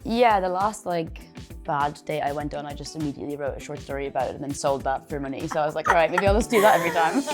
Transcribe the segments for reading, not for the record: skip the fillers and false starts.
Yeah, the last bad date I went on, I just immediately wrote a short story about it and then sold that for money. So I was like, all right, maybe I'll just do that every time.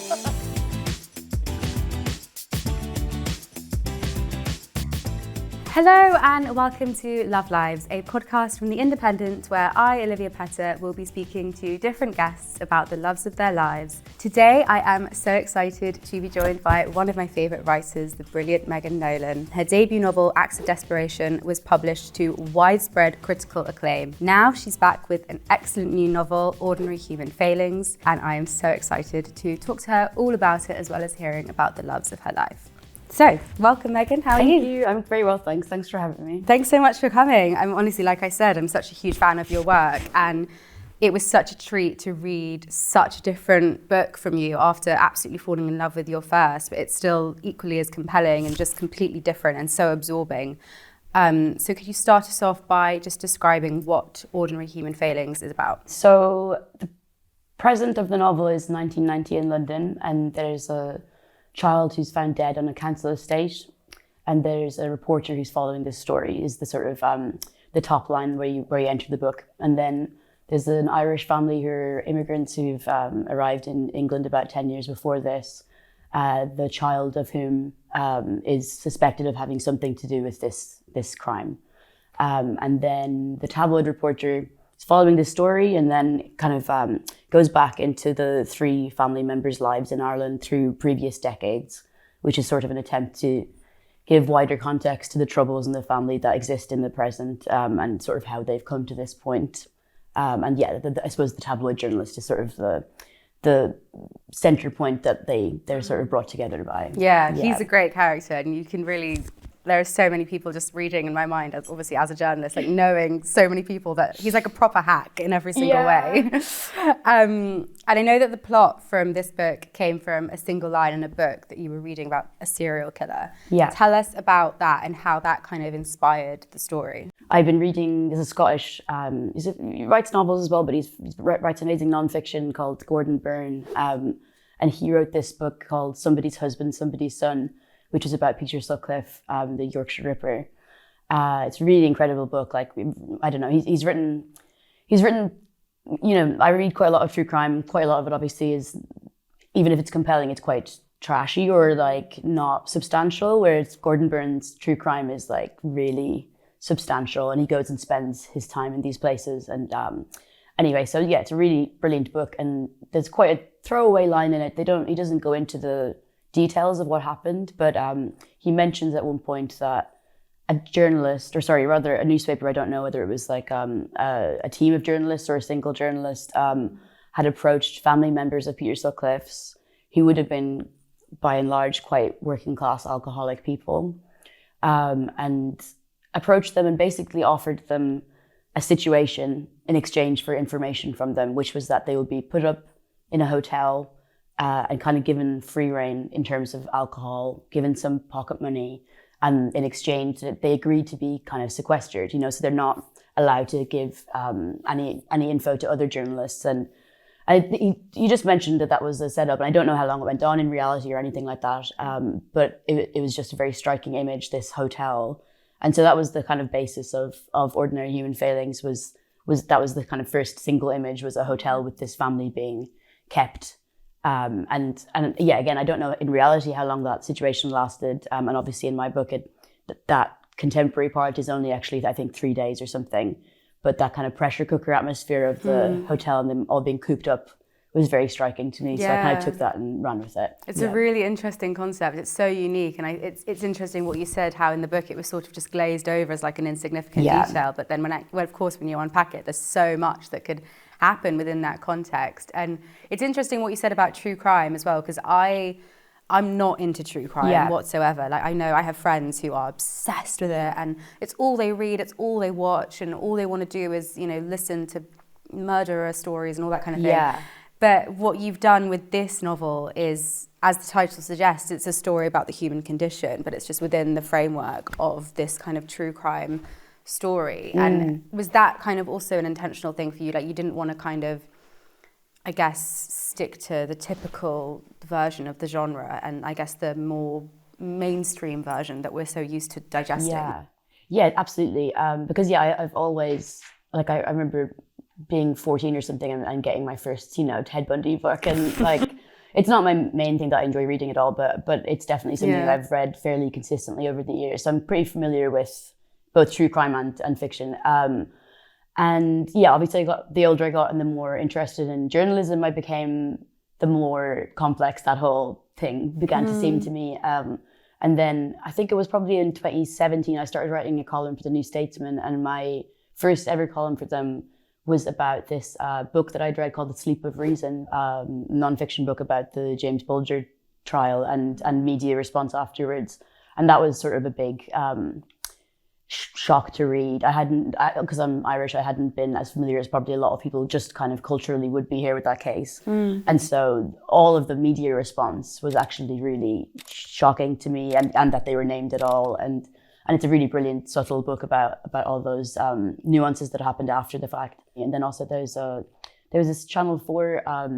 Hello and welcome to Love Lives, a podcast from The Independent where I, Olivia Petter, will be speaking to different guests about the loves of their lives. Today I am so excited to be joined by one of my favourite writers, the brilliant Megan Nolan. Her debut novel, Acts of Desperation, was published to widespread critical acclaim. Now she's back with an excellent new novel, Ordinary Human Failings, and I am so excited to talk to her all about it as well as hearing about the loves of her life. So, welcome Megan, how are you? Thank you, I'm very well, thanks. Thanks for having me. Thanks so much for coming. I'm honestly, like I said, I'm such a huge fan of your work, and it was such a treat to read such a different book from you after absolutely falling in love with your first, but it's still equally as compelling and just completely different and so absorbing. So could you start us off by just describing what Ordinary Human Failings is about? So the present of the novel is 1990 in London, and there's a child who's found dead on a council estate, and there's a reporter who's following this story, is the sort of the top line where you enter the book. And then there's an Irish family who are immigrants who've arrived in England about 10 years before this, the child of whom is suspected of having something to do with this crime. And then the tabloid reporter is following this story and then kind of goes back into the three family members' lives in Ireland through previous decades, which is sort of an attempt to give wider context to the troubles in the family that exist in the present, and sort of how they've come to this point. And yeah, I suppose the tabloid journalist is sort of the center point that they're sort of brought together by. Yeah, he's a great character, and you can really, there are so many people just reading in my mind, obviously as a journalist, like knowing so many people that he's like a proper hack in every single way. And I know that the plot from this book came from a single line in a book that you were reading about a serial killer. Yeah. Tell us about that and how that kind of inspired the story. I've been reading, there's a Scottish, he writes novels as well, but he writes amazing nonfiction called Gordon Byrne. And he wrote this book called Somebody's Husband, Somebody's Son, which is about Peter Sutcliffe, the Yorkshire Ripper. It's a really incredible book. Like, I don't know, he's written, you know, I read quite a lot of true crime. Quite a lot of it obviously is, even if it's compelling, it's quite trashy or like not substantial, whereas Gordon Byrne's true crime is like really substantial, and he goes and spends his time in these places. And anyway, so yeah, it's a really brilliant book, and there's quite a throwaway line in it. He doesn't go into the details of what happened, but he mentions at one point that a newspaper, I don't know whether it was like a team of journalists or a single journalist, had approached family members of Peter Sutcliffe's who would have been by and large quite working class alcoholic people, and approached them and basically offered them a situation in exchange for information from them, which was that they would be put up in a hotel and kind of given free rein in terms of alcohol, given some pocket money, and in exchange they agreed to be kind of sequestered, you know, so they're not allowed to give any info to other journalists. And you just mentioned that was a setup, and I don't know how long it went on in reality or anything like that, but it was just a very striking image, this hotel. And so that was the kind of basis of Ordinary Human Failings, was the kind of first single image, was a hotel with this family being kept. And yeah, again, I don't know in reality how long that situation lasted. And obviously in my book, that contemporary part is only actually, I think, 3 days or something. But that kind of pressure cooker atmosphere of the hotel and them all being cooped up was very striking to me. Yeah. So I kind of took that and ran with it. It's a really interesting concept. It's so unique. And it's interesting what you said, how in the book it was sort of just glazed over as like an insignificant detail. But then when you unpack it, there's so much that could happen within that context. And it's interesting what you said about true crime as well, because I'm not into true crime whatsoever. Like, I know I have friends who are obsessed with it, and it's all they read, it's all they watch, and all they want to do is, you know, listen to murderer stories and all that kind of thing. Yeah. But what you've done with this novel is, as the title suggests, it's a story about the human condition, but it's just within the framework of this kind of true crime story. And was that kind of also an intentional thing for you? Like, you didn't want to kind of, I guess, stick to the typical version of the genre and I guess the more mainstream version that we're so used to digesting. Yeah, absolutely. Because I've always, like, I remember being 14 or something and getting my first, Ted Bundy book, and like, it's not my main thing that I enjoy reading at all, but it's definitely something I've read fairly consistently over the years. So I'm pretty familiar with both true crime and fiction. And yeah, obviously the older I got and the more interested in journalism I became, the more complex that whole thing began to seem to me. And then I think it was probably in 2017, I started writing a column for the New Statesman, and my first ever column for them was about this book that I'd read called The Sleep of Reason, nonfiction book about the James Bulger trial and media response afterwards. And that was sort of a big shock to read. Because I'm Irish, I hadn't been as familiar as probably a lot of people just kind of culturally would be here with that case. And so all of the media response was actually really shocking to me, and that they were named at all. And it's a really brilliant, subtle book about all those nuances that happened after the fact. And then also there was this Channel 4, I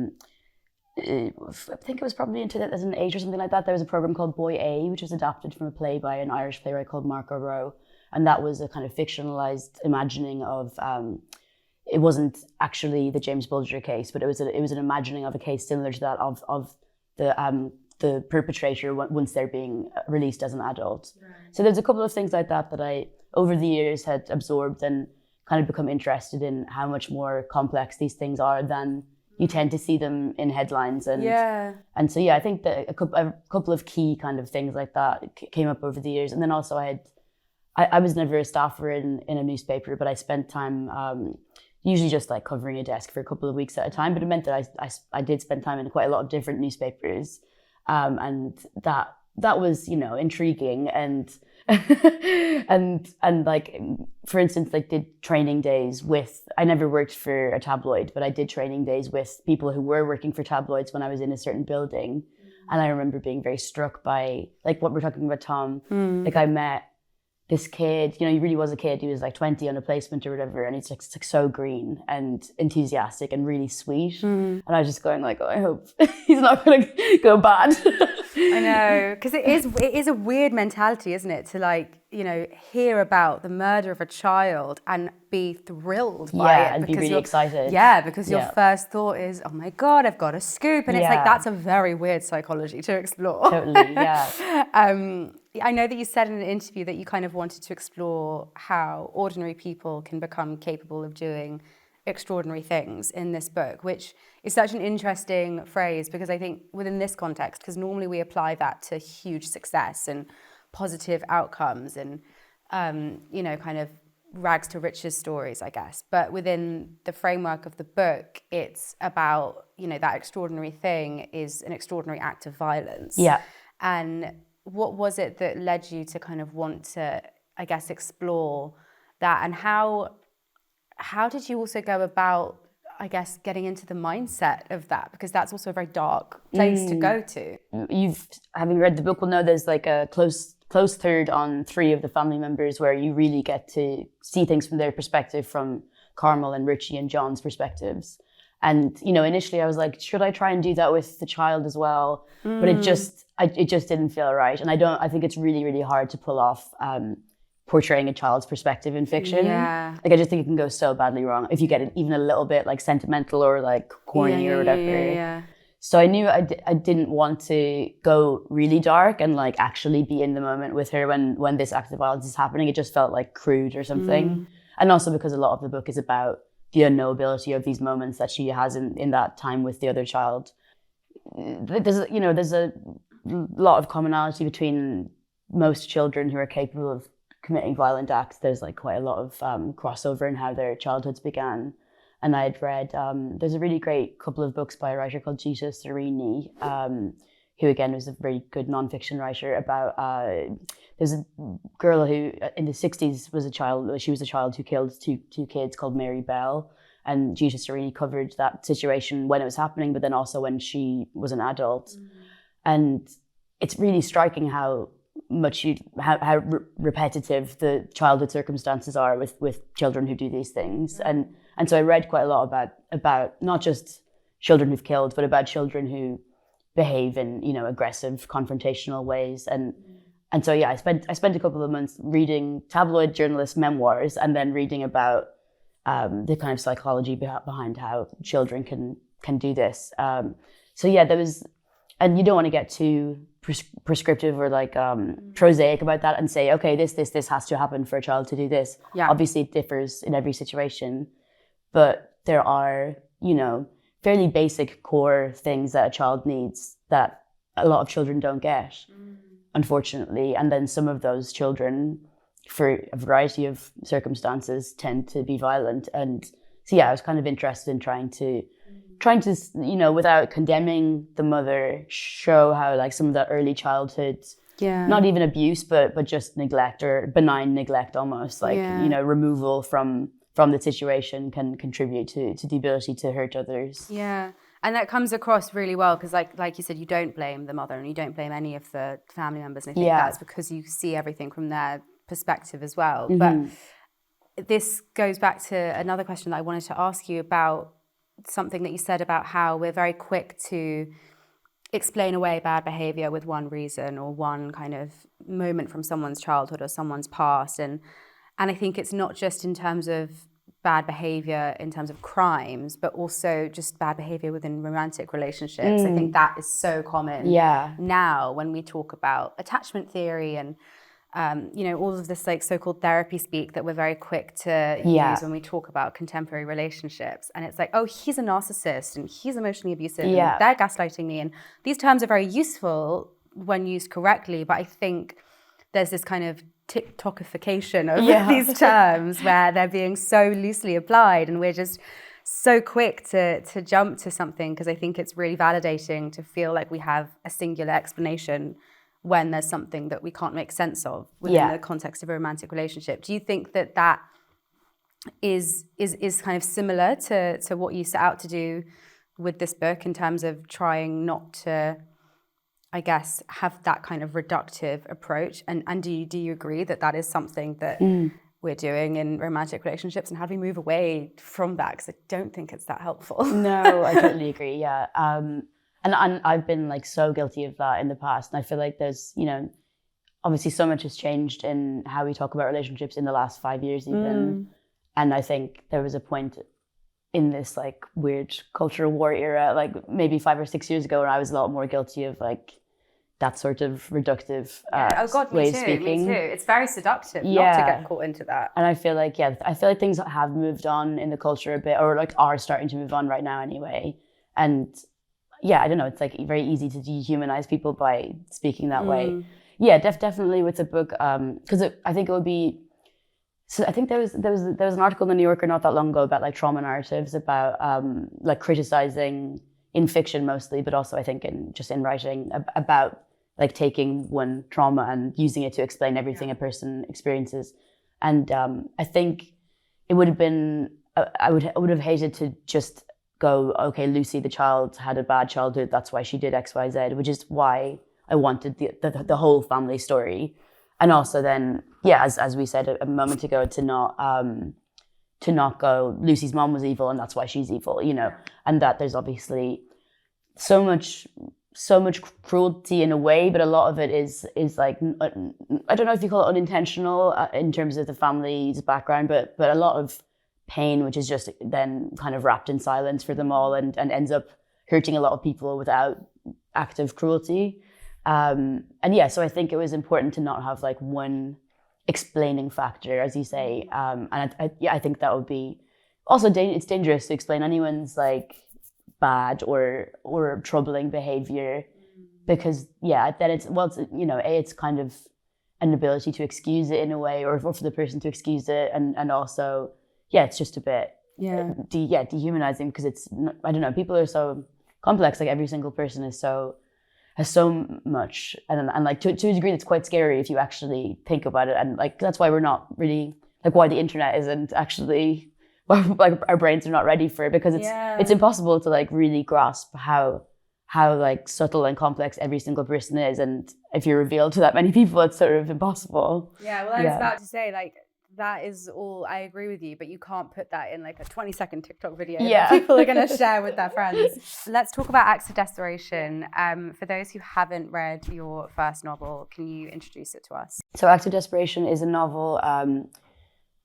think it was probably in 2008 or something like that. There was a program called Boy A, which was adapted from a play by an Irish playwright called Marco Rowe. And that was a kind of fictionalized imagining of, it wasn't actually the James Bulger case, but it was an imagining of a case similar to that of the perpetrator once they're being released as an adult. Right. So there's a couple of things like that I, over the years, had absorbed and kind of become interested in how much more complex these things are than you tend to see them in headlines. And so I think that a couple of key kind of things like that came up over the years. And then also I was never a staffer in a newspaper, but I spent time usually just like covering a desk for a couple of weeks at a time. But it meant that I did spend time in quite a lot of different newspapers, and that was intriguing and and like, for instance, like did training days with. I never worked for a tabloid, but I did training days with people who were working for tabloids when I was in a certain building, and I remember being very struck by like what we're talking about, Tom. Like I met this kid, he really was a kid. He was like 20 on a placement or whatever, and he's like so green and enthusiastic and really sweet. And I was just going like, oh, I hope he's not going to go bad. I know, because it is a weird mentality, isn't it, to like, hear about the murder of a child and be thrilled by it. And be really excited. Yeah, because your first thought is, oh my God, I've got a scoop. And it's like, that's a very weird psychology to explore. Totally, yeah. I know that you said in an interview that you kind of wanted to explore how ordinary people can become capable of doing extraordinary things in this book, which is such an interesting phrase, because I think within this context, because normally we apply that to huge success and positive outcomes and, kind of rags to riches stories, I guess. But within the framework of the book, it's about, that extraordinary thing is an extraordinary act of violence. Yeah. And what was it that led you to kind of want to, I guess, explore that? And how did you also go about, I guess, getting into the mindset of that? Because that's also a very dark place to go to. Having read the book, will know there's like a close third on 3 of the family members where you really get to see things from their perspective, from Carmel and Richie and John's perspectives. And, initially I was like, should I try and do that with the child as well? But it just didn't feel right. And I think it's really, really hard to pull off portraying a child's perspective in fiction. Yeah. Like, I just think it can go so badly wrong if you get it even a little bit like sentimental or like corny or whatever. Yeah. So I knew I didn't want to go really dark and like actually be in the moment with her when this act of violence is happening. It just felt like crude or something. And also because a lot of the book is about the unknowability of these moments that she has in that time with the other child. There's a lot of commonality between most children who are capable of committing violent acts. There's like quite a lot of crossover in how their childhoods began. And I had read, there's a really great couple of books by a writer called Gita Sarini, who again was a very good nonfiction writer, about, there's a girl who in the 60s she was a child who killed two kids called Mary Bell. And Gita Sarini covered that situation when it was happening, but then also when she was an adult. And it's really striking how repetitive the childhood circumstances are with children who do these things. And so I read quite a lot about not just children who've killed, but about children who behave in, aggressive, confrontational ways. And so yeah, I spent a couple of months reading tabloid journalist memoirs and then reading about the kind of psychology behind how children can do this. So yeah, there was, and you don't want to get too prescriptive or like prosaic about that and say, okay, this has to happen for a child to do this. Yeah. Obviously, it differs in every situation, but there are, you know, fairly basic core things that a child needs that a lot of children don't get, unfortunately. And then some of those children, for a variety of circumstances, tend to be violent. And so yeah, I was kind of interested in trying to, you know, without condemning the mother, show how like some of that early childhood, not even abuse, but just neglect or benign neglect almost, like, you know, removal from the situation can contribute to the ability to hurt others. Yeah. And that comes across really well because, like you said, you don't blame the mother and you don't blame any of the family members. And I think that's because you see everything from their perspective as well. But this goes back to another question that I wanted to ask you about something that you said about how we're very quick to explain away bad behavior with one reason or one kind of moment from someone's childhood or someone's past. And I think it's not just in terms of bad behavior in terms of crimes, but also just bad behavior within romantic relationships. I think that is so common now when we talk about attachment theory and you know, all of this like so-called therapy speak that we're very quick to use when we talk about contemporary relationships. And it's like, oh, he's a narcissist and he's emotionally abusive and they're gaslighting me. And these terms are very useful when used correctly, but I think there's this kind of TikTokification of these terms where they're being so loosely applied, and we're just so quick to jump to something because I think it's really validating to feel like we have a singular explanation when there's something that we can't make sense of within the context of a romantic relationship. Do you think that is kind of similar to what you set out to do with this book in terms of trying not to, I guess, have that kind of reductive approach? And do you agree that is something that we're doing in romantic relationships? And how do we move away from that? Because I don't think it's that helpful. No, I totally agree. Yeah. And I've been like so guilty of that in the past. And I feel like there's, you know, obviously so much has changed in how we talk about relationships in the last 5 years even. And I think there was a point in this like weird cultural war era, like maybe 5 or 6 years ago, where I was a lot more guilty of like that sort of reductive way of speaking. Me too. It's very seductive not to get caught into that. And I feel like, things have moved on in the culture a bit, or like are starting to move on right now anyway. And yeah, I don't know, it's like very easy to dehumanize people by speaking that way. Yeah, definitely with the book, because I think it would be, so I think there was an article in the New Yorker not that long ago about like trauma narratives, about like criticizing in fiction mostly, but also I think in writing about like taking one trauma and using it to explain everything a person experiences. And I think it would have been, I would have hated to just go, okay, Lucy, the child, had a bad childhood, that's why she did X, Y, Z, which is why I wanted the whole family story. And also then, as we said a moment ago, to not go, Lucy's mom was evil and that's why she's evil, you know, and that there's obviously so much cruelty in a way, but a lot of it is like, I don't know if you call it unintentional in terms of the family's background, but a lot of pain, which is just then kind of wrapped in silence for them all and ends up hurting a lot of people without active cruelty. And so I think it was important to not have like one explaining factor, as you say. And I think that would be also it's dangerous to explain anyone's like bad or troubling behavior, because then it's you know, it's kind of an ability to excuse it in a way, or for the person to excuse it, and also it's just a bit dehumanizing, because it's, I don't know, people are so complex, like every single person has so much, and like to a degree that's quite scary if you actually think about it. And like that's why we're not really, like why the internet isn't actually, like our brains are not ready for it, because it's impossible to like really grasp how like subtle and complex every single person is, and if you're revealed to that many people, it's sort of impossible. I was about to say, like, that is all, I agree with you, but you can't put that in like a 20-second TikTok video Yeah. that people are going to share with their friends. Let's talk about Acts of Desperation. For those who haven't read your first novel, can you introduce it to us? So Acts of Desperation is a novel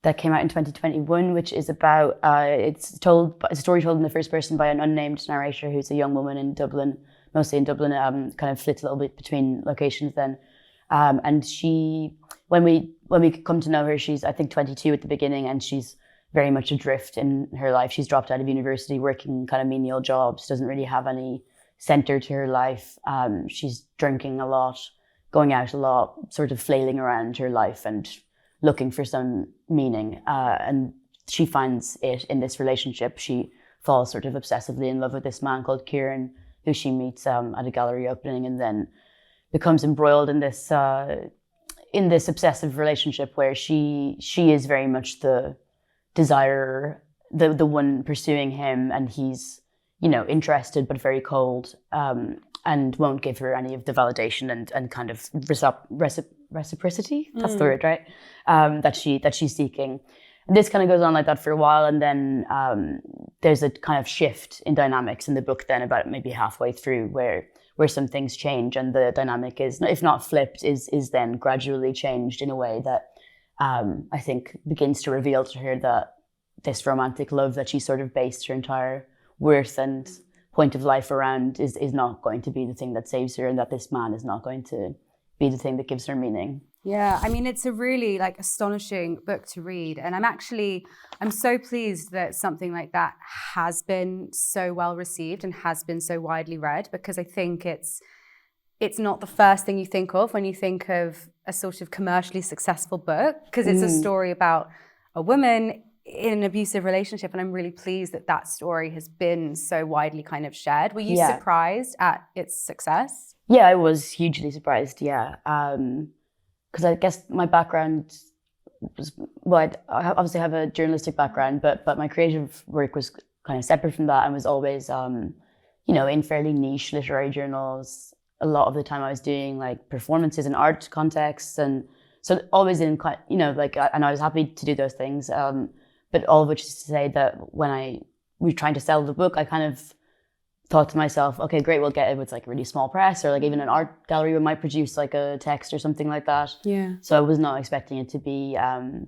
that came out in 2021, which is about, it's a story told in the first person by an unnamed narrator who's a young woman in Dublin, mostly in Dublin, kind of flits a little bit between locations then. And she, when we come to know her, she's, I think, 22 at the beginning, and she's very much adrift in her life. She's dropped out of university, working kind of menial jobs, doesn't really have any center to her life. She's drinking a lot, going out a lot, sort of flailing around her life and looking for some meaning. And she finds it in this relationship. She falls sort of obsessively in love with this man called Kieran, who she meets at a gallery opening, and then becomes embroiled in this obsessive relationship where she is very much the desirer, the one pursuing him, and he's, you know, interested but very cold, and won't give her any of the validation and kind of reciprocity. That's the word, right? That she's seeking. And this kind of goes on like that for a while, and then there's a kind of shift in dynamics in the book then about maybe halfway through where some things change, and the dynamic is, if not flipped, is then gradually changed in a way that I think begins to reveal to her that this romantic love that she sort of based her entire worth and point of life around is not going to be the thing that saves her, and that this man is not going to be the thing that gives her meaning. Yeah, I mean, it's a really like astonishing book to read. And I'm so pleased that something like that has been so well received and has been so widely read, because I think it's not the first thing you think of when you think of a sort of commercially successful book, because it's a story about a woman in an abusive relationship. And I'm really pleased that story has been so widely kind of shared. Were you surprised at its success? Yeah, I was hugely surprised, yeah. Because I guess my background was, well, I obviously have a journalistic background, but my creative work was kind of separate from that, and was always, you know, in fairly niche literary journals. A lot of the time I was doing like performances in art contexts, and so always in quite, you know, like, and I was happy to do those things. But all of which is to say that when we were trying to sell the book, I kind of thought to myself, okay, great, we'll get it with like a really small press, or like even an art gallery might produce like a text or something like that. Yeah. So I was not expecting it to be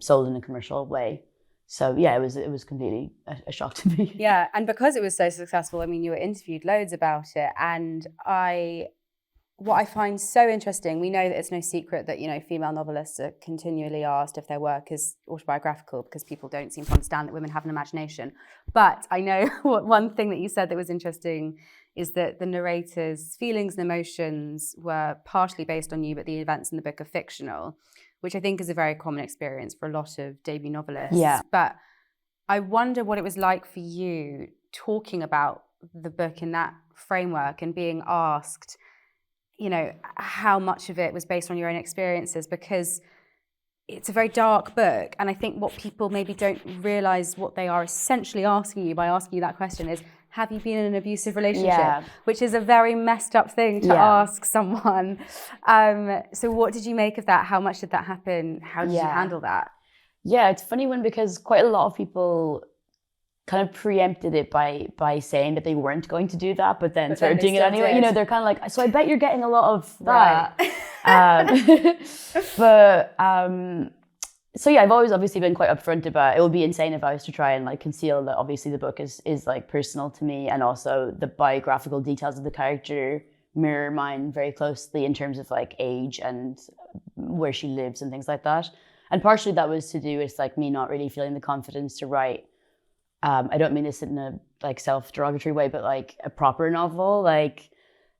sold in a commercial way. So yeah, it was completely a shock to me. Yeah, and because it was so successful, I mean, you were interviewed loads about it, and what I find so interesting, we know that it's no secret that, you know, female novelists are continually asked if their work is autobiographical, because people don't seem to understand that women have an imagination. But I know one thing that you said that was interesting is that the narrator's feelings and emotions were partially based on you, but the events in the book are fictional, which I think is a very common experience for a lot of debut novelists. Yeah. But I wonder what it was like for you talking about the book in that framework and being asked, you know, how much of it was based on your own experiences, because it's a very dark book. And I think what people maybe don't realize what they are essentially asking you by asking you that question is, have you been in an abusive relationship? Yeah. Which is a very messed up thing to ask someone. So what did you make of that? How much did that happen? How did you handle that? Yeah, it's funny because quite a lot of people kind of preempted it by saying that they weren't going to do that, but then started doing it anyway. Did. You know, they're kind of like, so I bet you're getting a lot of that. Right. So yeah, I've always obviously been quite upfront about it. It would be insane if I was to try and like conceal that obviously the book is like personal to me, and also the biographical details of the character mirror mine very closely in terms of like age and where she lives and things like that. And partially that was to do with like me not really feeling the confidence to write. I don't mean this in a like self-derogatory way, but like a proper novel, like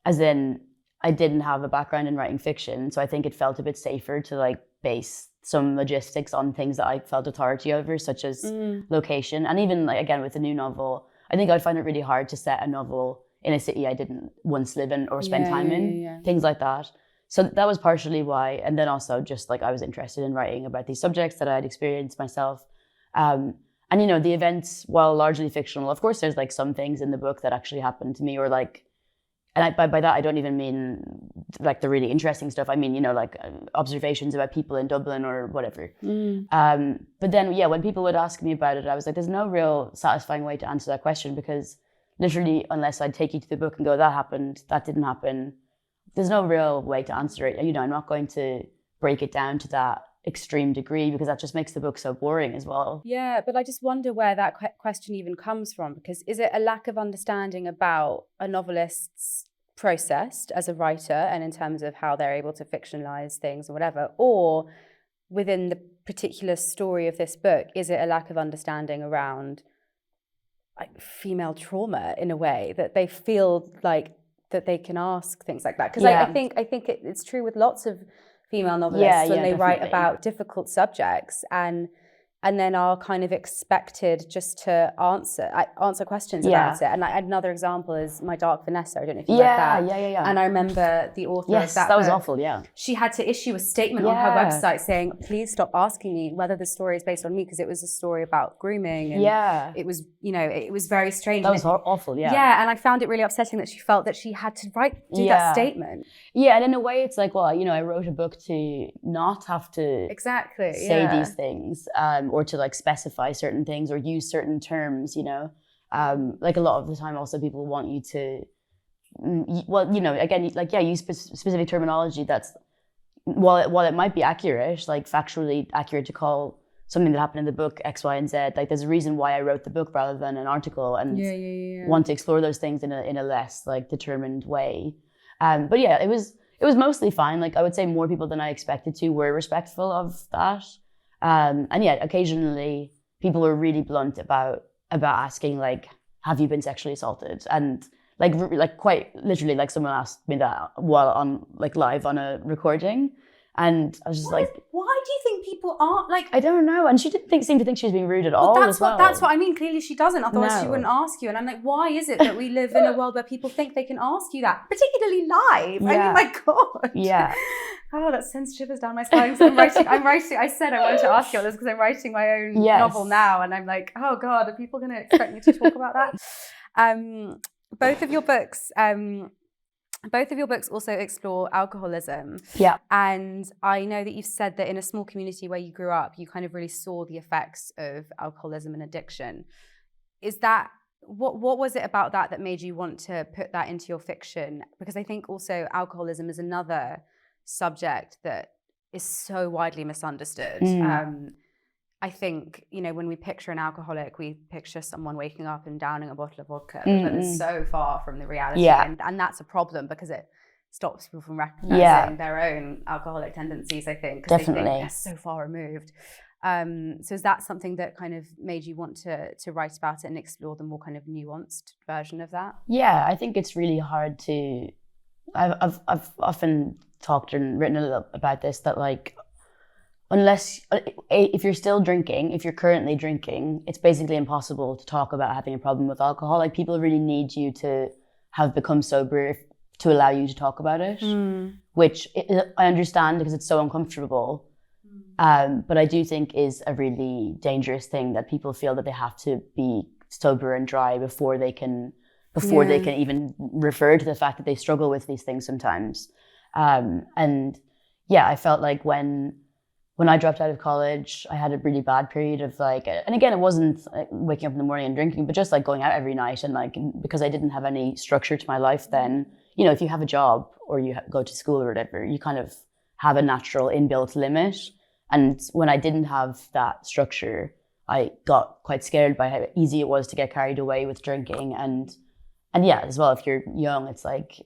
as in I didn't have a background in writing fiction. So I think it felt a bit safer to like base some logistics on things that I felt authority over, such as location. And even like, again, with a new novel, I think I'd find it really hard to set a novel in a city I didn't once live in or spend time in, things like that. So that was partially why. And then also just like I was interested in writing about these subjects that I had experienced myself. And, you know, the events, while largely fictional, of course, there's like some things in the book that actually happened to me, or like and by that I don't even mean like the really interesting stuff. I mean, like observations about people in Dublin or whatever. But then, yeah, when people would ask me about it, I was like, there's no real satisfying way to answer that question, because literally, unless I'd take you to the book and go, that happened, that didn't happen, there's no real way to answer it. I'm not going to break it down to that extreme degree, because that just makes the book so boring as well. Yeah, but I just wonder where that question even comes from, because is it a lack of understanding about a novelist's process as a writer and in terms of how they're able to fictionalize things or whatever, or within the particular story of this book, is it a lack of understanding around like female trauma in a way that they feel like that they can ask things like that? Because I think it's true with lots of female novelists when they write about difficult subjects and then are kind of expected just to answer questions about it. And another example is My Dark Vanessa. I don't know if you read that. Yeah. And I remember the author of that that was book, awful, yeah. She had to issue a statement on her website saying, please stop asking me whether the story is based on me, because it was a story about grooming. And it was, it was very strange. That was awful, yeah. Yeah, and I found it really upsetting that she felt that she had to do that statement. Yeah, and in a way it's like, well, I wrote a book to not have to say these things, or to like specify certain things or use certain terms, like a lot of the time also people want you to, again, like, use specific terminology that's, while it might be accurate, like factually accurate, to call something that happened in the book X, Y, and Z, like there's a reason why I wrote the book rather than an article, and want to explore those things in a less like determined way. But yeah, it was mostly fine. Like I would say more people than I expected to were respectful of that. And yeah, occasionally people were really blunt about asking, like, have you been sexually assaulted? And like quite literally, like someone asked me that while on like live on a recording. And I was just why do you think people aren't like? I don't know. And she didn't seem to think she was being rude at all. That's what I mean. Clearly she doesn't. Otherwise she wouldn't ask you. And I'm like, why is it that we live in a world where people think they can ask you that, particularly live? I mean, my God. Yeah. Oh, that sends shivers down my spine. So I'm writing. I said I wanted to ask you all this because I'm writing my own novel now, and I'm like, oh God, are people going to expect me to talk about that? Both of your books also explore alcoholism. Yeah. And I know that you've said that in a small community where you grew up, you kind of really saw the effects of alcoholism and addiction. Is that, what was it about that made you want to put that into your fiction? Because I think also alcoholism is another subject that is so widely misunderstood. I think, when we picture an alcoholic, we picture someone waking up and downing a bottle of vodka, but it's so far from the reality. Yeah. And that's a problem because it stops people from recognizing their own alcoholic tendencies, I think, because they think they're so far removed. So is that something that kind of made you want to write about it and explore the more kind of nuanced version of that? Yeah, I think it's really hard to... I've often talked and written a little about this, that like, if you're still drinking, if you're currently drinking, it's basically impossible to talk about having a problem with alcohol. Like people really need you to have become sober to allow you to talk about it, which I understand because it's so uncomfortable. But I do think is a really dangerous thing, that people feel that they have to be sober and dry before they can even refer to the fact that they struggle with these things sometimes. And yeah, I felt like when I dropped out of college, I had a really bad period of like, and again, it wasn't like waking up in the morning and drinking, but just like going out every night, and like, because I didn't have any structure to my life then, if you have a job or you go to school or whatever, you kind of have a natural inbuilt limit. And when I didn't have that structure, I got quite scared by how easy it was to get carried away with drinking. And yeah, as well, if you're young, it's like,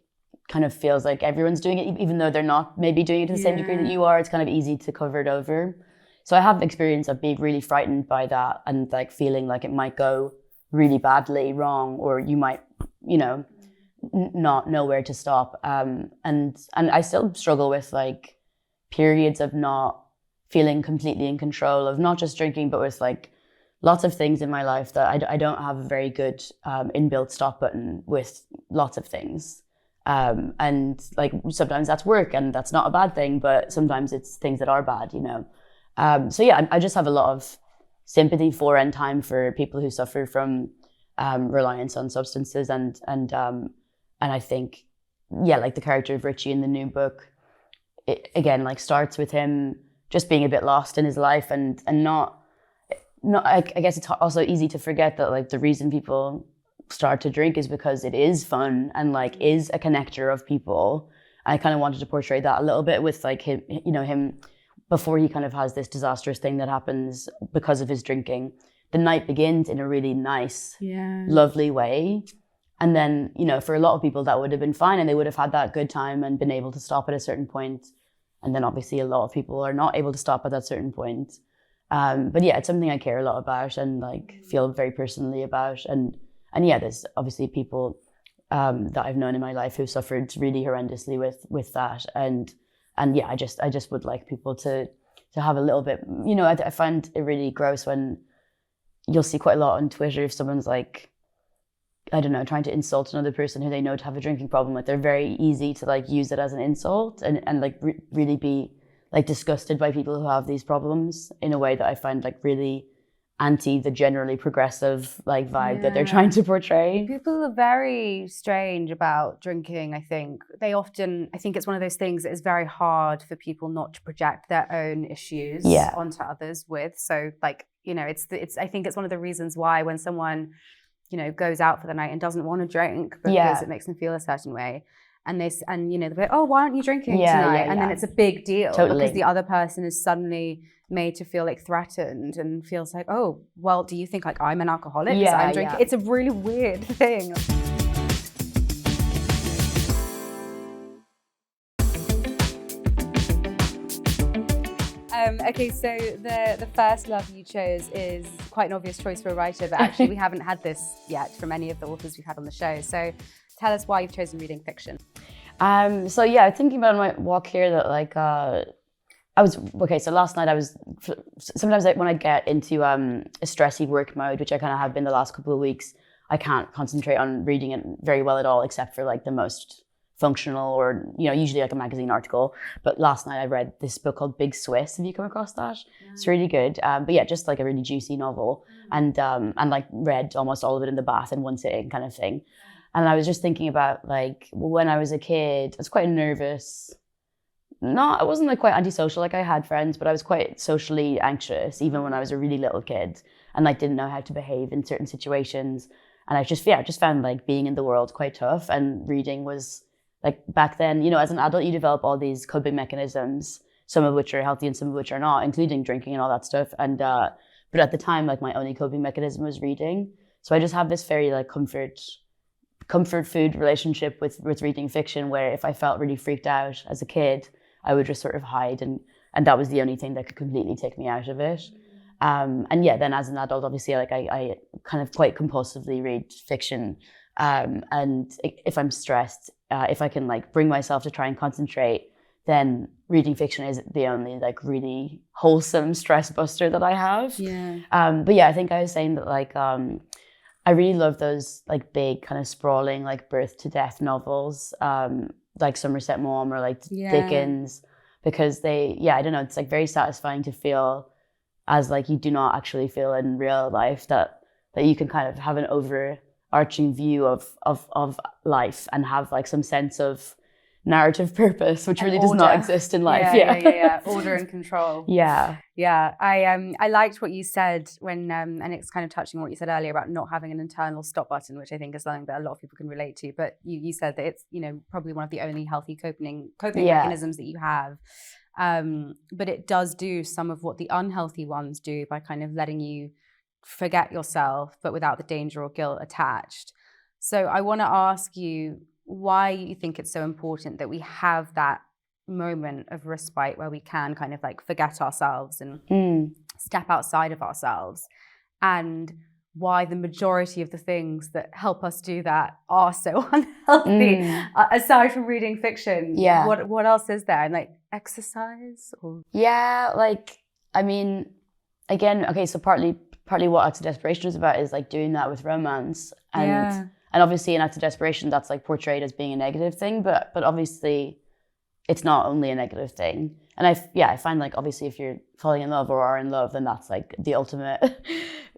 kind of feels like everyone's doing it, even though they're not maybe doing it to the same degree that you are. It's kind of easy to cover it over. So I have the experience of being really frightened by that, and like feeling like it might go really badly wrong, or you might, not know where to stop. And I still struggle with like periods of not feeling completely in control of not just drinking, but with like lots of things in my life that I don't have a very good inbuilt stop button with lots of things. And like sometimes that's work, and that's not a bad thing, but sometimes it's things that are bad, So yeah, I just have a lot of sympathy for and time for people who suffer from reliance on substances, and I think yeah, like the character of Richie in the new book, it, again, like starts with him just being a bit lost in his life and not I guess it's also easy to forget that like the reason people start to drink is because it is fun and like is a connector of people. I kind of wanted to portray that a little bit with like him, you know, him before he kind of has this disastrous thing that happens because of his drinking. The night begins in a really nice, lovely way. And then, you know, for a lot of people that would have been fine and they would have had that good time and been able to stop at a certain point. And then obviously a lot of people are not able to stop at that certain point. But yeah, it's something I care a lot about and like feel very personally about. And yeah, there's obviously people that I've known in my life who suffered really horrendously with that. And yeah, I just would like people to have a little bit, you know, I find it really gross when you'll see quite a lot on Twitter if someone's like, I don't know, trying to insult another person who they know to have a drinking problem. Like they're very easy to like use it as an insult and like really be like disgusted by people who have these problems in a way that I find like really anti the generally progressive like vibe that they're trying to portray. People are very strange about drinking, I think. I think it's one of those things that is very hard for people not to project their own issues onto others with. So like, you know, I think it's one of the reasons why when someone, you know, goes out for the night and doesn't want to drink because it makes them feel a certain way. And you know, they're like, oh, why aren't you drinking tonight? And then it's a big deal because the other person is suddenly made to feel like threatened and feels like, oh, well, do you think like I'm an alcoholic because I'm drinking? It's a really weird thing. Okay, so the first love you chose is quite an obvious choice for a writer, but actually we haven't had this yet from any of the authors we've had on the show. So tell us why you've chosen reading fiction. So yeah, thinking about on my walk here that like so last night sometimes when I get into a stressy work mode, which I kind of have been the last couple of weeks, I can't concentrate on reading it very well at all, except for like the most functional or, you know, usually like a magazine article. But last night I read this book called Big Swiss. Have you come across that? Yeah. It's really good. But yeah, just like a really juicy novel and like read almost all of it in the bath in one sitting kind of thing. And I was just thinking about like when I was a kid, I was quite nervous. I wasn't like quite antisocial, like I had friends, but I was quite socially anxious even when I was a really little kid and like didn't know how to behave in certain situations. And I just found like being in the world quite tough, and reading was like back then, you know, as an adult, you develop all these coping mechanisms, some of which are healthy and some of which are not, including drinking and all that stuff. And but at the time, like my only coping mechanism was reading. So I just have this very like comfort food relationship with reading fiction, where if I felt really freaked out as a kid, I would just sort of hide, and that was the only thing that could completely take me out of it. And yeah, then as an adult, obviously, like I kind of quite compulsively read fiction. And if I'm stressed, if I can like bring myself to try and concentrate, then reading fiction is the only like really wholesome stress buster that I have. Yeah. But yeah, I think I was saying that like I really love those like big kind of sprawling like birth to death novels, like Somerset Maugham or like Dickens, because I don't know, it's like very satisfying to feel as like you do not actually feel in real life, that you can kind of have an overarching view of life and have like some sense of narrative purpose, which really does not exist in life. Yeah. Order and control. Yeah. I liked what you said when and it's kind of touching on what you said earlier about not having an internal stop button, which I think is something that a lot of people can relate to. But you said that it's, you know, probably one of the only healthy coping mechanisms that you have. But it does do some of what the unhealthy ones do by kind of letting you forget yourself, but without the danger or guilt attached. So I want to ask you why you think it's so important that we have that moment of respite where we can kind of like forget ourselves and step outside of ourselves, and why the majority of the things that help us do that are so unhealthy, aside from reading fiction. Yeah. What else is there? And like exercise? Or... Yeah, like, I mean, again, okay, so partly what Acts of Desperation is about is like doing that with romance. And obviously in Acts of Desperation, that's like portrayed as being a negative thing, but obviously it's not only a negative thing. And I find like, obviously if you're falling in love or are in love, then that's like the ultimate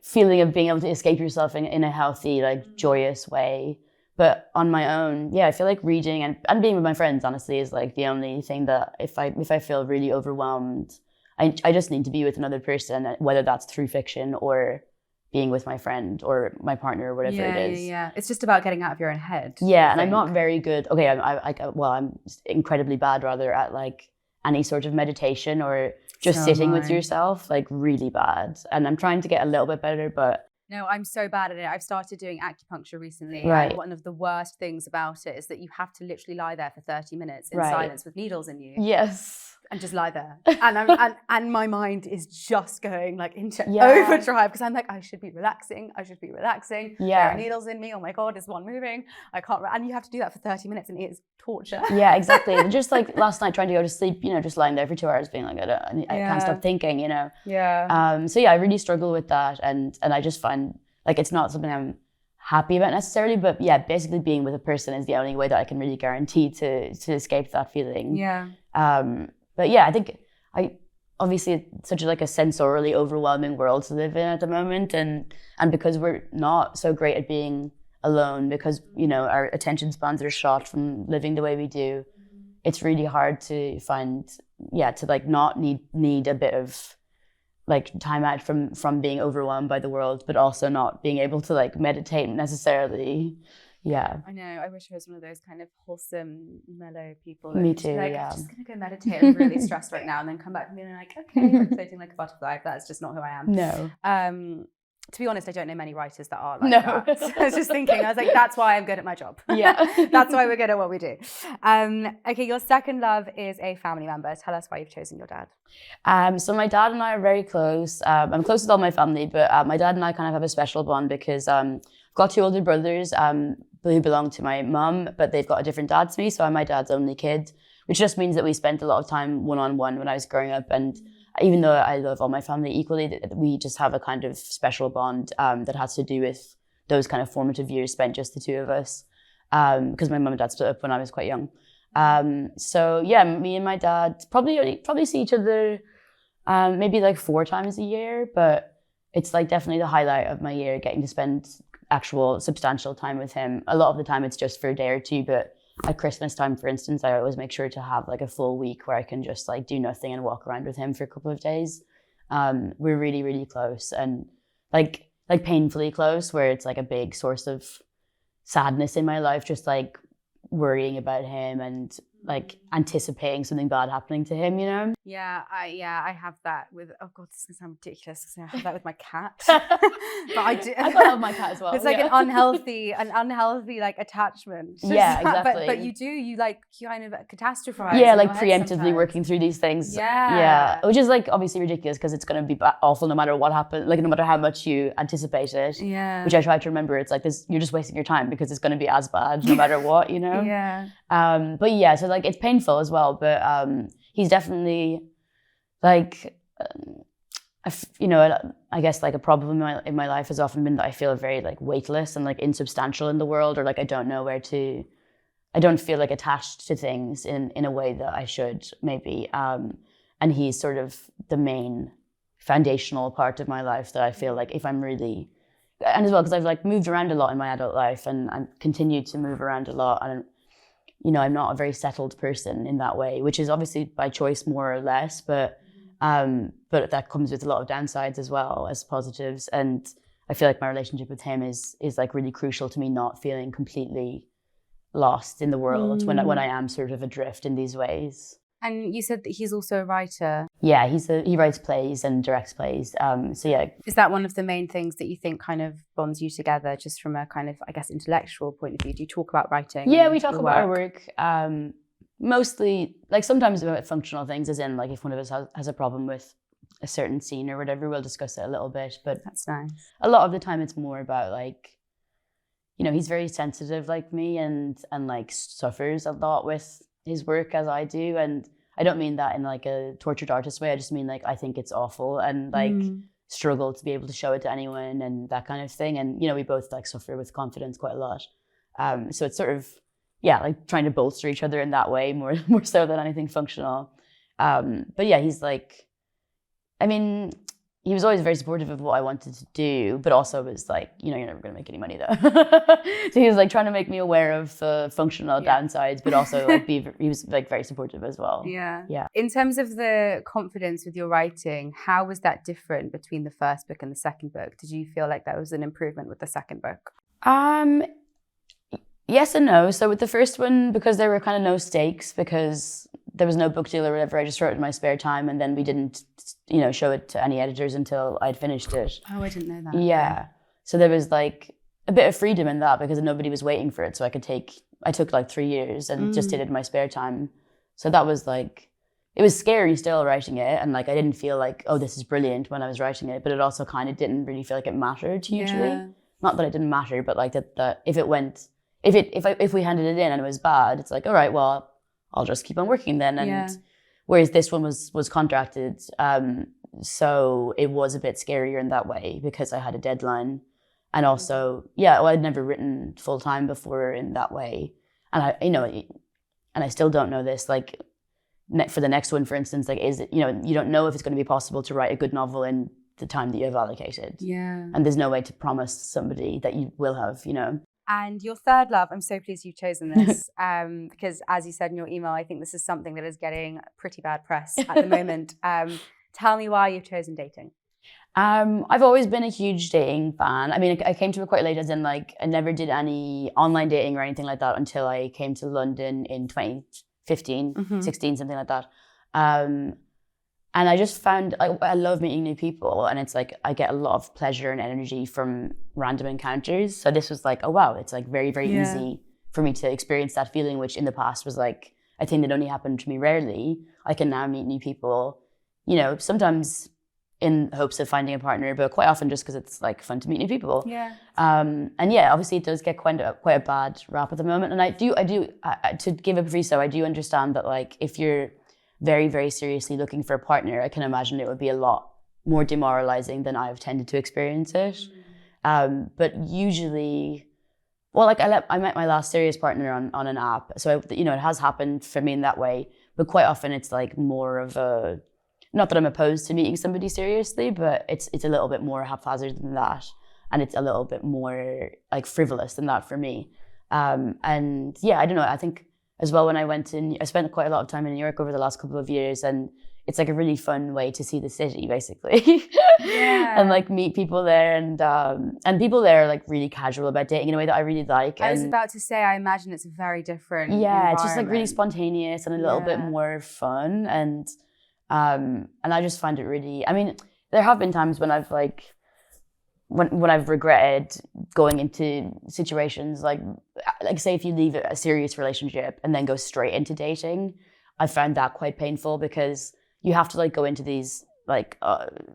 feeling of being able to escape yourself in a healthy, like joyous way. But on my own, yeah, I feel like reading and being with my friends, honestly, is like the only thing that if I feel really overwhelmed, I just need to be with another person, whether that's through fiction or being with my friend or my partner or whatever it is. Yeah. It's just about getting out of your own head. Yeah, and I'm not very good. Okay, I'm incredibly bad rather at like any sort of meditation or just sitting with yourself, like really bad. And I'm trying to get a little bit better, but no, I'm so bad at it. I've started doing acupuncture recently. Right. And one of the worst things about it is that you have to literally lie there for 30 minutes in Right. silence with needles in you. Yes. And just lie there. And my mind is just going like into overdrive because I'm like, I should be relaxing. Yeah. There are needles in me. Oh my God, is one moving? I can't. And you have to do that for 30 minutes and it is torture. Yeah, exactly. And just like last night trying to go to sleep, you know, just lying there for 2 hours being like, I can't stop thinking, you know. Yeah. So yeah, I really struggle with that. And I just find like it's not something I'm happy about necessarily, but yeah, basically being with a person is the only way that I can really guarantee to escape that feeling. Yeah. But yeah, I think obviously it's such like a sensorially overwhelming world to live in at the moment, and because we're not so great at being alone, because you know our attention spans are short from living the way we do, it's really hard to find to like not need a bit of like time out from being overwhelmed by the world, but also not being able to like meditate necessarily. Yeah. I know. I wish I was one of those kind of wholesome, mellow people. Me too, like, yeah. I'm just going to go meditate. I'm really stressed right now. And then come back and be like, okay, I'm floating like a butterfly. That's just not who I am. No. To be honest, I don't know many writers that are like that. So I was just thinking, I was like, that's why I'm good at my job. Yeah. That's why we're good at what we do. Okay, your second love is a family member. Tell us why you've chosen your dad. So my dad and I are very close. I'm close with all my family, but my dad and I kind of have a special bond because I've got 2 older brothers who belong to my mum, but they've got a different dad to me, so I'm my dad's only kid, which just means that we spent a lot of time one-on-one when I was growing up. And even though I love all my family equally, we just have a kind of special bond that has to do with those kind of formative years spent just the 2 of us, because my mum and dad split up when I was quite young. So yeah, me and my dad probably see each other maybe like 4 times a year, but it's like definitely the highlight of my year, getting to spend actual substantial time with him. A lot of the time it's just for a day or 2, but at Christmas time, for instance, I always make sure to have like a full week where I can just like do nothing and walk around with him for a couple of days. We're really, really close, and like painfully close, where it's like a big source of sadness in my life, just like worrying about him and like anticipating something bad happening to him, you know? Yeah, I have that with, oh God, this is gonna sound ridiculous because I have that with my cat. But I do. I love my cat as well. It's like an unhealthy like attachment. Yeah, exactly. But you like kind of catastrophize. Yeah, like preemptively working through these things. Yeah. Which is like obviously ridiculous because it's going to be awful no matter what happens, like no matter how much you anticipate it. Yeah. Which I try to remember. It's like this, you're just wasting your time because it's going to be as bad no matter what, you know? Yeah. But yeah, so like it's painful as well, but he's definitely like, I guess like a problem in my life has often been that I feel very like weightless and like insubstantial in the world, or like I don't feel like attached to things in a way that I should maybe. And he's sort of the main foundational part of my life that I feel like if I'm really, and as well because I've like moved around a lot in my adult life and I continue to move around a lot, and you know I'm not a very settled person in that way, which is obviously by choice more or less, but that comes with a lot of downsides as well as positives. And I feel like my relationship with him is like really crucial to me not feeling completely lost in the world when I am sort of adrift in these ways. And you said that he's also a writer. Yeah, he writes plays and directs plays. So yeah. Is that one of the main things that you think kind of bonds you together, just from a kind of, I guess, intellectual point of view? Do you talk about writing? Yeah, we talk about our work. Mostly, like sometimes about functional things, as in like if one of us has a problem with a certain scene or whatever, we'll discuss it a little bit. But that's nice. A lot of the time it's more about like, you know, he's very sensitive like me and like suffers a lot with his work as I do. And I don't mean that in like a tortured artist way. I just mean like I think it's awful and like struggle to be able to show it to anyone and that kind of thing. And, you know, we both like suffer with confidence quite a lot. So it's sort of, yeah, like trying to bolster each other in that way more so than anything functional. But yeah, he's like, I mean, he was always very supportive of what I wanted to do, but also was like, you're never going to make any money though. So he was like trying to make me aware of the functional downsides, but also like he was like very supportive as well. Yeah. In terms of the confidence with your writing, how was that different between the first book and the second book? Did you feel like that was an improvement with the second book? Yes and no. So with the first one, because there were kind of no stakes, because there was no book deal or whatever, I just wrote it in my spare time, and then we didn't, show it to any editors until I'd finished it. Oh, I didn't know that. Yeah. So there was like a bit of freedom in that because nobody was waiting for it. So I took like 3 years and just did it in my spare time. So that was like, it was scary still writing it. And like, I didn't feel like, oh, this is brilliant when I was writing it, but it also kind of didn't really feel like it mattered hugely. Yeah. Not that it didn't matter, but like that if we handed it in and it was bad, it's like, all right, well, I'll just keep on working then. And whereas this one was contracted, so it was a bit scarier in that way because I had a deadline, and also, I'd never written full time before in that way, and I still don't know this. Like for the next one, for instance, like is it, you don't know if it's going to be possible to write a good novel in the time that you have allocated. Yeah, and there's no way to promise somebody that you will have, And your third love, I'm so pleased you've chosen this because, as you said in your email, I think this is something that is getting pretty bad press at the moment. Tell me why you've chosen dating. I've always been a huge dating fan. I mean, I came to it quite late, as in like I never did any online dating or anything like that until I came to London in 2015, 16, something like that. And I just found I love meeting new people, and it's like I get a lot of pleasure and energy from random encounters. So this was like, oh wow, it's like very, very easy for me to experience that feeling, which in the past was like a thing that only happened to me rarely. I can now meet new people, sometimes in hopes of finding a partner, but quite often just because it's like fun to meet new people. Yeah. And obviously it does get quite a bad rap at the moment. And I do to give a proviso, I do understand that like if you're very, very seriously looking for a partner, I can imagine it would be a lot more demoralizing than I've tended to experience it. But usually, I met my last serious partner on an app. So, it has happened for me in that way. But quite often it's like more of a, not that I'm opposed to meeting somebody seriously, but it's a little bit more haphazard than that. And it's a little bit more like frivolous than that for me. I don't know, I think as well, when I spent quite a lot of time in New York over the last couple of years, and it's like a really fun way to see the city, basically. And like meet people there, and people there are like really casual about dating in a way that I really like. I was about to say, I imagine it's a very different it's just like really spontaneous and a little bit more fun, and I just find it really. I mean, there have been times when I've like. When I've regretted going into situations like say if you leave a serious relationship and then go straight into dating, I found that quite painful because you have to like go into these like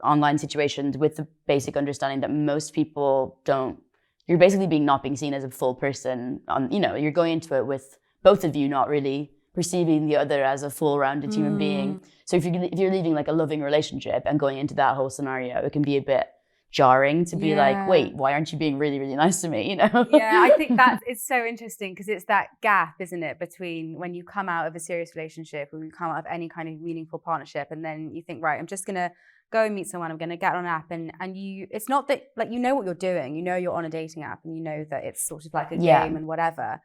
online situations with the basic understanding that most people don't. You're basically not being seen as a full person. You're going into it with both of you not really perceiving the other as a full-rounded human being. So if you're leaving like a loving relationship and going into that whole scenario, it can be a bit jarring to be like, wait, why aren't you being really, really nice to me? I think that it's so interesting because it's that gap, isn't it, between when you come out of a serious relationship or you come out of any kind of meaningful partnership and then you think, right, I'm just gonna go and meet someone, I'm gonna get on an app, and you, it's not that like you know what you're doing, you're on a dating app and you know that it's sort of like a game and whatever.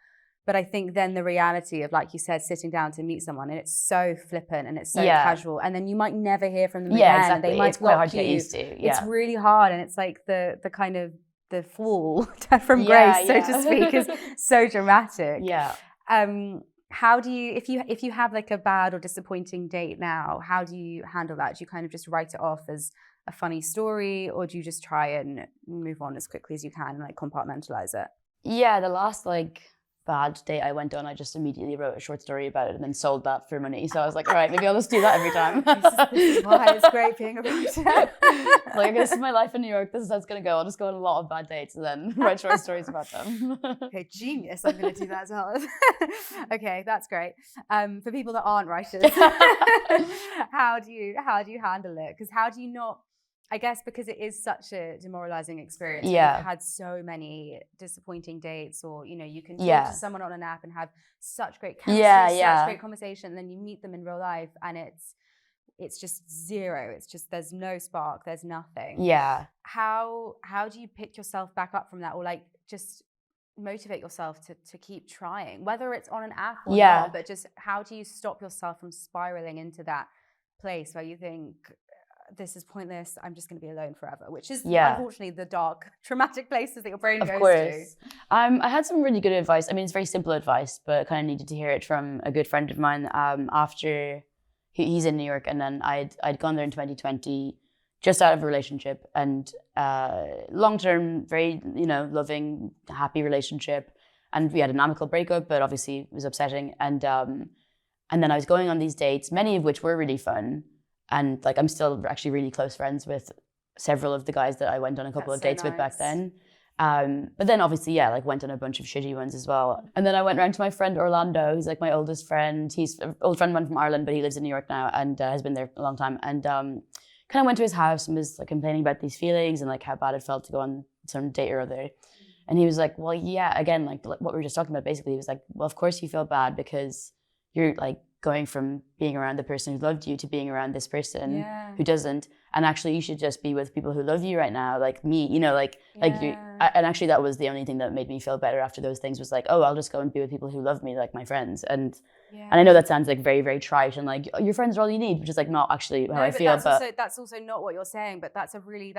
But I think then the reality of, like you said, sitting down to meet someone, and it's so flippant and it's so casual, and then you might never hear from them again. Exactly. They might it's quite hard to get used to. It's really hard, and it's like the kind of the fall from grace, so to speak, is so dramatic. How do you, if you have like a bad or disappointing date now, how do you handle that? Do you kind of just write it off as a funny story, or do you just try and move on as quickly as you can and like compartmentalize it? The last like bad date I went on, I just immediately wrote a short story about it and then sold that for money. So I was like, all right, maybe I'll just do that every time. This is why it's great being a writer. Like, this is my life in New York. This is how it's going to go. I'll just go on a lot of bad dates and then write short stories about them. Okay, genius. I'm going to do that as well. Okay, that's great. For people that aren't writers, how do you handle it? Because how do you not, I guess because it is such a demoralizing experience. You've had so many disappointing dates, or you can talk to someone on an app and have such great chemistry, such great conversation, and then you meet them in real life, and it's it's just zero. It's just, there's no spark, there's nothing. Yeah. How do you pick yourself back up from that, or like just motivate yourself to keep trying, whether it's on an app or not, but just how do you stop yourself from spiraling into that place where you think, this is pointless, I'm just going to be alone forever, which is unfortunately the dark, traumatic places that your brain goes to. I had some really good advice. I mean, it's very simple advice, but kind of needed to hear it from a good friend of mine. After he's in New York, and then I'd gone there in 2020, just out of a relationship, and long-term, very, you know, loving, happy relationship, and we had an amicable breakup, but obviously it was upsetting. And then I was going on these dates, many of which were really fun. And like, I'm still actually really close friends with several of the guys that I went on a couple of dates with back then. But then obviously, like went on a bunch of shitty ones as well. And then I went around to my friend Orlando, who's like my oldest friend. He's an old friend of mine from Ireland, but he lives in New York now and has been there a long time. And kind of went to his house and was like complaining about these feelings and like how bad it felt to go on some date or other. And he was like, well, yeah, again, like what we were just talking about, basically, he was like, well, of course you feel bad because you're like going from being around the person who loved you to being around this person who doesn't. And actually you should just be with people who love you right now, like me, you know, like you. And actually that was the only thing that made me feel better after those things, was like, oh, I'll just go and be with people who love me, like my friends. And I know that sounds like very, very trite and like, oh, your friends are all you need, which is like not actually how I feel. That's also not what you're saying, but that's a really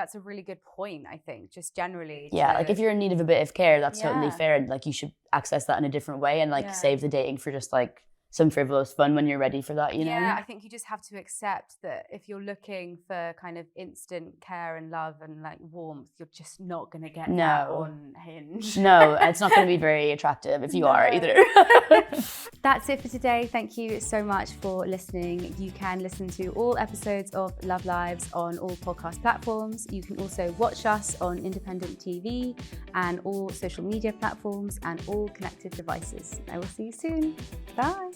good point, I think, just generally. Yeah, like if you're in need of a bit of care, that's totally fair. And like you should access that in a different way and like save the dating for just like some frivolous fun when you're ready for that, you know? Yeah, I think you just have to accept that if you're looking for kind of instant care and love and like warmth, you're just not going to get that on Hinge. No, it's not going to be very attractive if you are either. That's it for today. Thank you so much for listening. You can listen to all episodes of Love Lives on all podcast platforms. You can also watch us on independent TV and all social media platforms and all connected devices. I will see you soon. Bye.